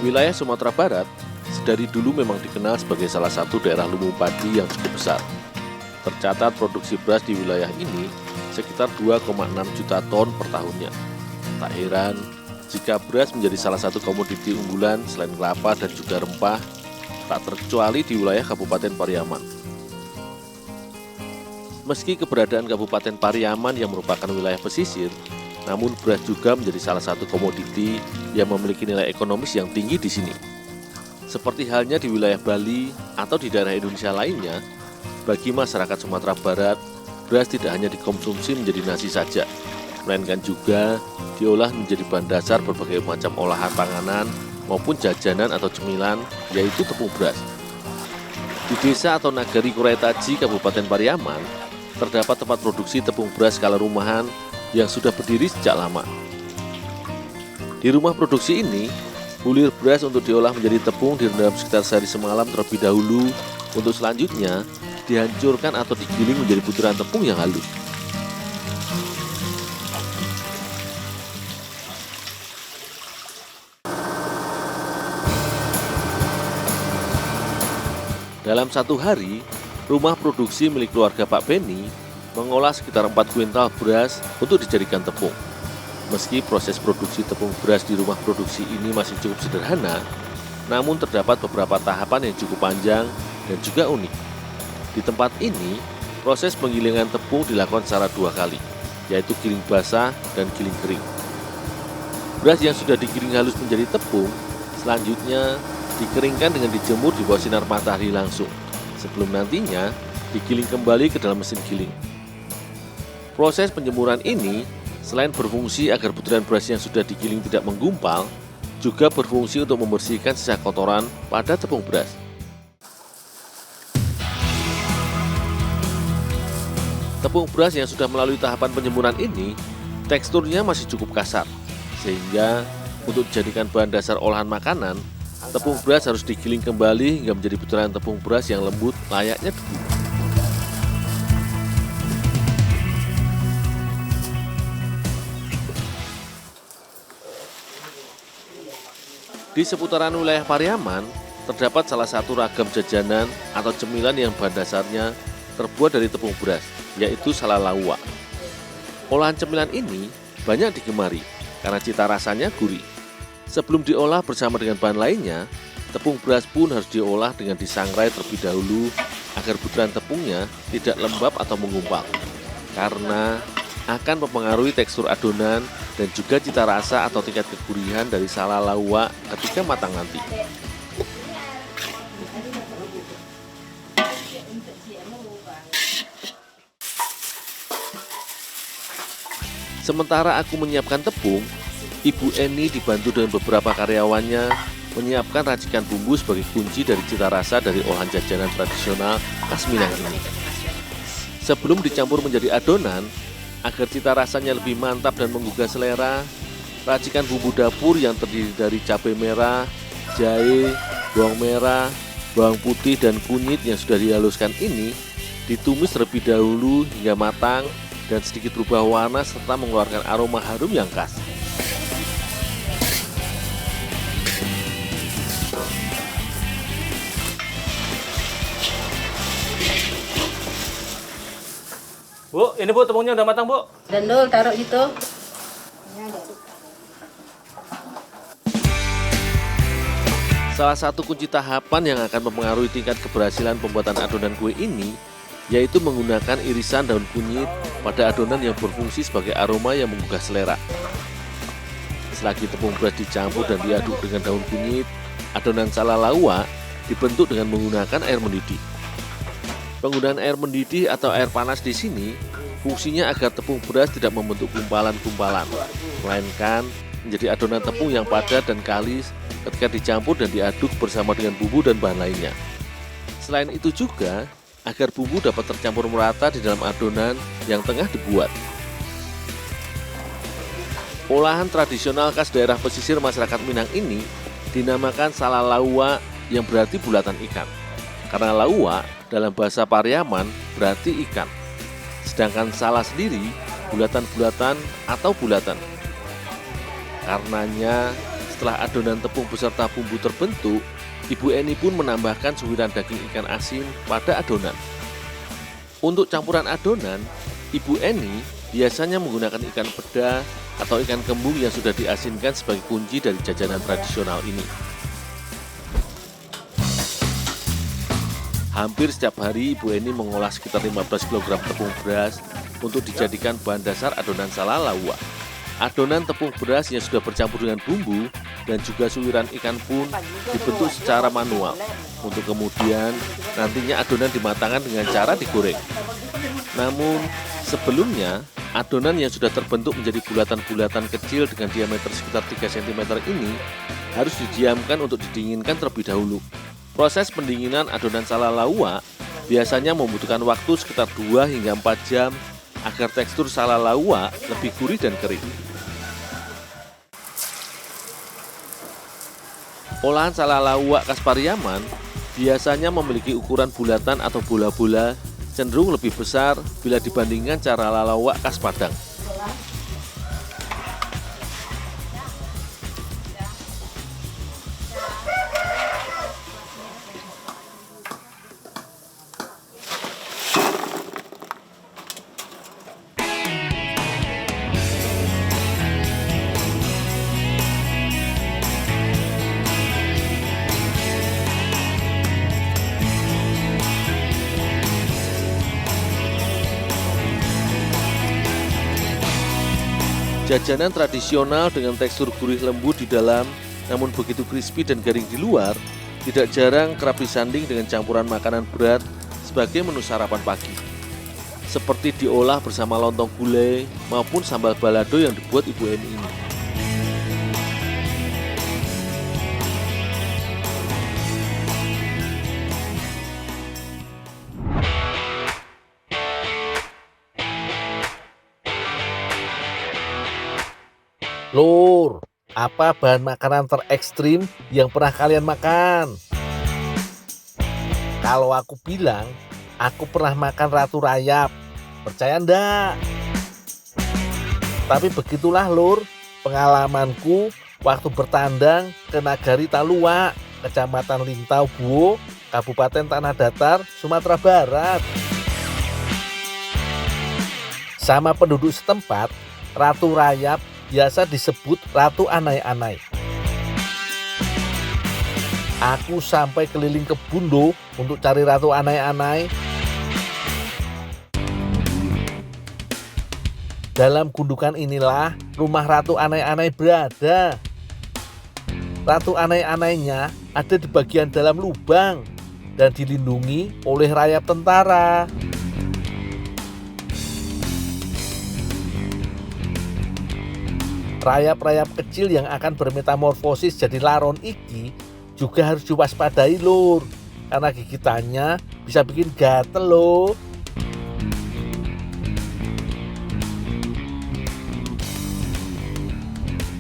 Wilayah Sumatera Barat sedari dulu memang dikenal sebagai salah satu daerah lumbung padi yang cukup besar. Tercatat produksi beras di wilayah ini sekitar 2,6 juta ton per tahunnya. Tak heran jika beras menjadi salah satu komoditi unggulan selain kelapa dan juga rempah, tak terkecuali di wilayah Kabupaten Pariaman. Meski keberadaan Kabupaten Pariaman yang merupakan wilayah pesisir, namun beras juga menjadi salah satu komoditi yang memiliki nilai ekonomis yang tinggi di sini. Seperti halnya di wilayah Bali atau di daerah Indonesia lainnya, bagi masyarakat Sumatera Barat, beras tidak hanya dikonsumsi menjadi nasi saja, melainkan juga diolah menjadi bahan dasar berbagai macam olahan panganan maupun jajanan atau cemilan, yaitu tepung beras. Di desa atau Nagari Kuraitaji, Kabupaten Pariaman, terdapat tempat produksi tepung beras skala rumahan yang sudah berdiri sejak lama. Di rumah produksi ini, bulir beras untuk diolah menjadi tepung direndam sekitar sehari semalam terlebih dahulu untuk selanjutnya dihancurkan atau digiling menjadi butiran tepung yang halus. Dalam satu hari, rumah produksi milik keluarga Pak Beni mengolah sekitar 4 kuintal beras untuk dijadikan tepung. Meski proses produksi tepung beras di rumah produksi ini masih cukup sederhana, namun terdapat beberapa tahapan yang cukup panjang dan juga unik. Di tempat ini, proses penggilingan tepung dilakukan secara 2 kali, yaitu giling basah dan giling kering. Beras yang sudah digiling halus menjadi tepung, selanjutnya dikeringkan dengan dijemur di bawah sinar matahari langsung, sebelum nantinya digiling kembali ke dalam mesin giling. Proses penjemuran ini selain berfungsi agar butiran beras yang sudah digiling tidak menggumpal, juga berfungsi untuk membersihkan sisa kotoran pada tepung beras. Tepung beras yang sudah melalui tahapan penjemuran ini, teksturnya masih cukup kasar, sehingga untuk dijadikan bahan dasar olahan makanan, tepung beras harus digiling kembali hingga menjadi butiran tepung beras yang lembut layaknya debu. Di seputaran wilayah Pariaman, terdapat salah satu ragam jajanan atau cemilan yang bahan dasarnya terbuat dari tepung beras, yaitu salalawak. Olahan cemilan ini banyak digemari karena cita rasanya gurih. Sebelum diolah bersama dengan bahan lainnya, tepung beras pun harus diolah dengan disangrai terlebih dahulu agar butiran tepungnya tidak lembab atau menggumpal, karena akan mempengaruhi tekstur adonan dan juga cita rasa atau tingkat kegurihan dari salalawak ketika matang nanti. Sementara aku menyiapkan tepung, Ibu Eni dibantu dengan beberapa karyawannya menyiapkan racikan bumbu sebagai kunci dari cita rasa dari olahan jajanan tradisional khas Minang ini. Sebelum dicampur menjadi adonan, agar cita rasanya lebih mantap dan menggugah selera, racikan bumbu dapur yang terdiri dari cabai merah, jahe, bawang merah, bawang putih, dan kunyit yang sudah dihaluskan ini ditumis terlebih dahulu hingga matang dan sedikit berubah warna serta mengeluarkan aroma harum yang khas. Bu, ini Bu, tepungnya udah matang, Bu. Dendul taruh gitu. Salah satu kunci tahapan yang akan mempengaruhi tingkat keberhasilan pembuatan adonan kue ini yaitu menggunakan irisan daun kunyit pada adonan yang berfungsi sebagai aroma yang menggugah selera. Selagi tepung beras dicampur dan diaduk dengan daun kunyit, adonan salalawak dibentuk dengan menggunakan air mendidih. Penggunaan air mendidih atau air panas di sini fungsinya agar tepung beras tidak membentuk gumpalan-gumpalan, melainkan menjadi adonan tepung yang padat dan kalis ketika dicampur dan diaduk bersama dengan bumbu dan bahan lainnya. Selain itu juga, agar bumbu dapat tercampur merata di dalam adonan yang tengah dibuat. Olahan tradisional khas daerah pesisir masyarakat Minang ini dinamakan salalawak yang berarti bulatan ikan. Karena lawak dalam bahasa Pariaman berarti ikan. Sedangkan sala sendiri bulatan-bulatan atau bulatan. Karenanya Setelah adonan tepung beserta bumbu terbentuk, Ibu Eni pun menambahkan suwiran daging ikan asin pada adonan. Untuk campuran adonan, Ibu Eni biasanya menggunakan ikan peda atau ikan kembung yang sudah diasinkan sebagai kunci dari jajanan tradisional ini. Hampir setiap hari Ibu Eni mengolah sekitar 15 kg tepung beras untuk dijadikan bahan dasar adonan salalawak. Adonan tepung beras yang sudah bercampur dengan bumbu dan juga suwiran ikan pun dibentuk secara manual untuk kemudian nantinya adonan dimatangkan dengan cara digoreng. Namun sebelumnya adonan yang sudah terbentuk menjadi bulatan-bulatan kecil dengan diameter sekitar 3 cm ini harus didiamkan untuk didinginkan terlebih dahulu. Proses pendinginan adonan salalawak biasanya membutuhkan waktu sekitar 2 hingga 4 jam agar tekstur salalawak lebih gurih dan kering. Olahan salalawak khas Pariaman biasanya memiliki ukuran bulatan atau bola-bola cenderung lebih besar bila dibandingkan cara lalawak khas Padang. Jajanan tradisional dengan tekstur gurih lembut di dalam, namun begitu crispy dan garing di luar, tidak jarang kerap disanding dengan campuran makanan berat sebagai menu sarapan pagi. Seperti diolah bersama lontong gulai maupun sambal balado yang dibuat Ibu Eni ini. Lur, apa bahan makanan terekstrim yang pernah kalian makan? Kalau aku bilang, aku pernah makan ratu rayap. Percaya ndak? Tapi begitulah lur, pengalamanku waktu bertandang ke Nagari Talua, Kecamatan Lintau Buo, Kabupaten Tanah Datar, Sumatera Barat. Sama penduduk setempat, ratu rayap biasa disebut Ratu Anai-Anai. Aku sampai keliling kebun loh untuk cari Ratu Anai-Anai. Dalam gundukan inilah rumah Ratu Anai-Anai berada. Ratu Anai-Anainya ada di bagian dalam lubang dan dilindungi oleh rayap tentara. Rayap-rayap kecil yang akan bermetamorfosis jadi laron iki juga harus diwaspadai lur, karena gigitannya bisa bikin gatel loh.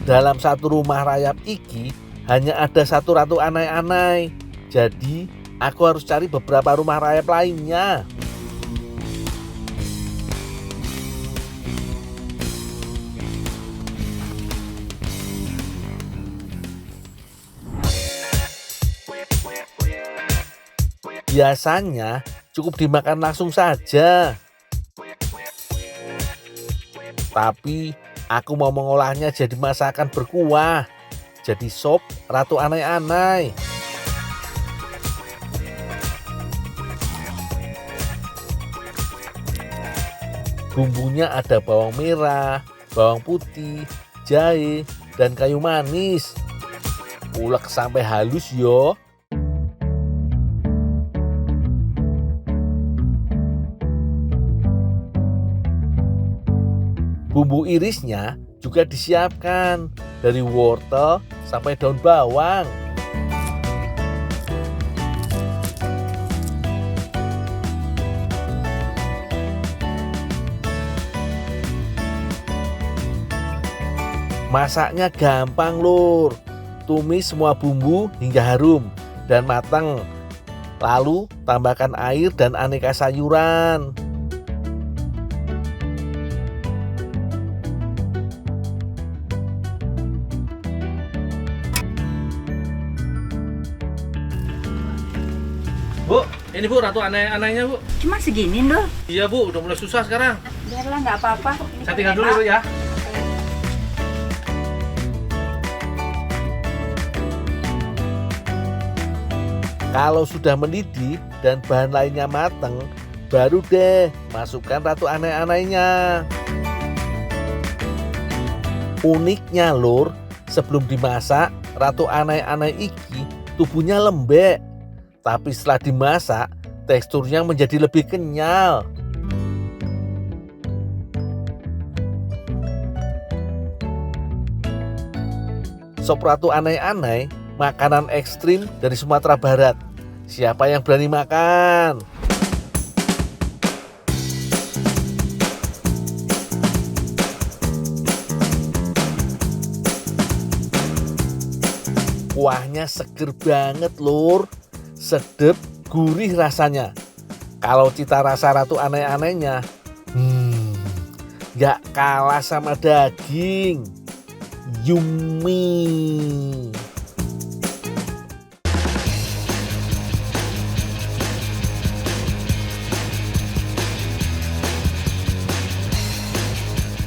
Dalam satu rumah rayap iki hanya ada satu Ratu Anai-Anai, jadi aku harus cari beberapa rumah rayap lainnya. Biasanya cukup dimakan langsung saja. Tapi aku mau mengolahnya jadi masakan berkuah. Jadi sop Ratu Anai-Anai. Bumbunya ada bawang merah, bawang putih, jahe, dan kayu manis. Ulek sampai halus yo. Bumbu irisnya juga disiapkan dari wortel sampai daun bawang. Masaknya gampang lur. Tumis semua bumbu hingga harum dan matang. Lalu tambahkan air dan aneka sayuran. Bu, ini Bu ratu aneh-anehnya Bu. Cuma segini Ndul. Iya Bu, udah mulai susah sekarang. Biarlah nggak apa-apa. Ini Saya kan tinggal dulu enak. Bu ya. Kalau sudah mendidih dan bahan lainnya mateng, baru deh masukkan ratu aneh-anehnya. Uniknya lur, sebelum dimasak, ratu aneh-aneh iki tubuhnya lembek. Tapi setelah dimasak, teksturnya menjadi lebih kenyal. Sop ratu aneh-aneh, makanan ekstrim dari Sumatera Barat. Siapa yang berani makan? Kuahnya seger banget lur, sedep, gurih rasanya. Kalau cita rasa ratu aneh-anehnya, gak kalah sama daging. Yummy.